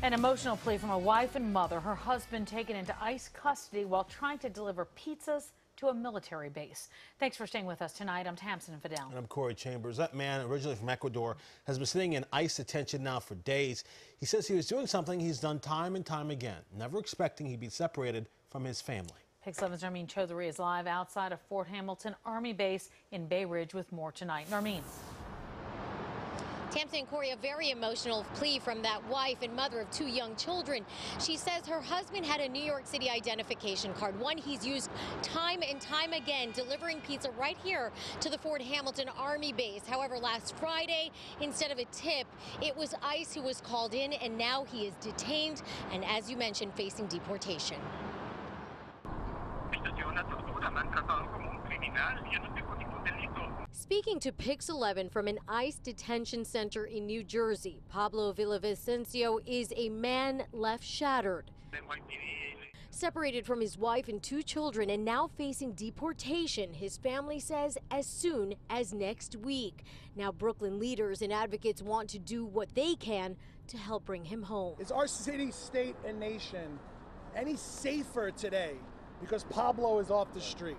An emotional plea from a wife and mother. Her husband taken into ICE custody while trying to deliver pizzas to a military base. Thanks for staying with us tonight. I'm Tamsin and Fidel. And I'm Corey Chambers. That man, originally from Ecuador, has been sitting in ICE detention now for days. He says he was doing something he's done time and time again, never expecting he'd be separated from his family. Pix 11's Narmeen Chaudhary is live outside of Fort Hamilton Army Base in Bay Ridge with more tonight. Narmeen. Tamsin and Corey, a very emotional plea from that wife and mother of two young children. She says her husband had a New York City identification card, one he's used time and time again, delivering pizza right here to the Fort Hamilton Army Base. However, last Friday, instead of a tip, it was ICE who was called in, and now he is detained and, as you mentioned, facing deportation. Speaking to Pix 11 from an ICE detention center in New Jersey, Pablo Villavicencio is a man left shattered. Separated from his wife and two children and now facing deportation, his family says, as soon as next week. Now Brooklyn leaders and advocates want to do what they can to help bring him home. Is our city, state, and nation any safer today because Pablo is off the street?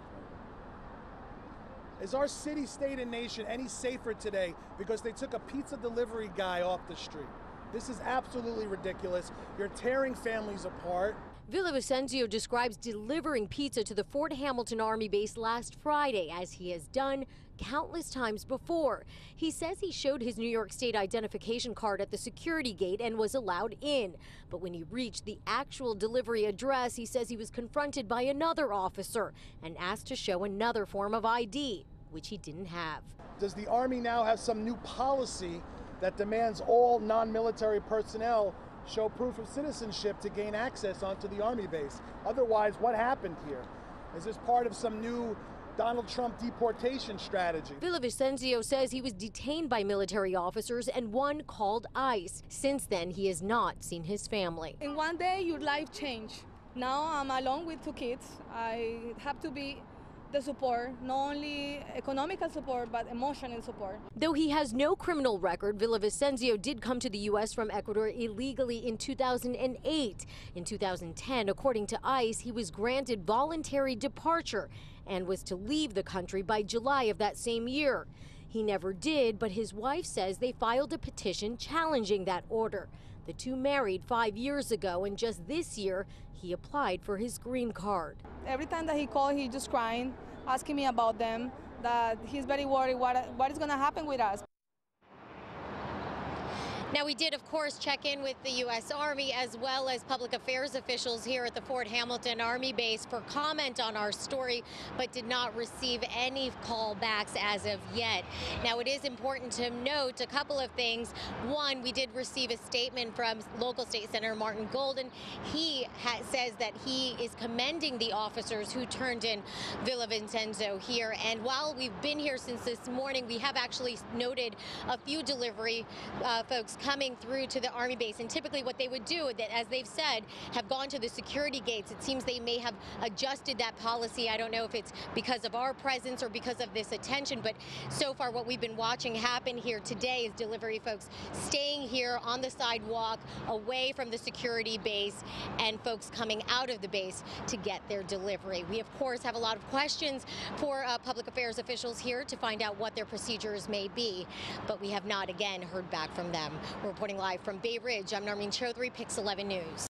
Is our city, state, and nation any safer today because they took a pizza delivery guy off the street? This is absolutely ridiculous. You're tearing families apart. Villavicencio describes delivering pizza to the Fort Hamilton Army Base last Friday, as he has done countless times before. He says he showed his New York State identification card at the security gate and was allowed in. But when he reached the actual delivery address, he says he was confronted by another officer and asked to show another form of ID, which he didn't have. Does the Army now have some new policy that demands all non-military personnel show proof of citizenship to gain access onto the Army base? Otherwise, what happened here? Is this part of some new Donald Trump deportation strategy? Villavicencio says he was detained by military officers and one called ICE. Since then, he has not seen his family. In one day, your life changed. Now I'm alone with two kids. I have to be the support, not only economical support, but emotional support. Though he has no criminal record, Villavicencio did come to the U.S. from Ecuador illegally in 2008. In 2010, according to ICE, he was granted voluntary departure and was to leave the country by July of that same year. He never did, but his wife says they filed a petition challenging that order. The two married 5 years ago, and just this year, he applied for his green card. Every time that he called, he just crying, asking me about them, that he's very worried what is going to happen with us. Now, we did, of course, check in with the U.S. Army as well as public affairs officials here at the Fort Hamilton Army Base for comment on our story, but did not receive any callbacks as of yet. Now, it is important to note a couple of things. One, we did receive a statement from local State Senator Martin Golden. He says that he is commending the officers who turned in Villavicencio here. And while we've been here since this morning, we have actually noted a few delivery folks coming through to the Army base, and typically what they would do, that as they've said, have gone to the security gates. It seems they may have adjusted that policy. I don't know if it's because of our presence or because of this attention, but so far what we've been watching happen here today is delivery folks staying here on the sidewalk away from the security base and folks coming out of the base to get their delivery. We, of course, have a lot of questions for public affairs officials here to find out what their procedures may be, but we have not, again, heard back from them. We're reporting live from Bay Ridge. I'm Narmeen Chaudhary, Pix 11 News.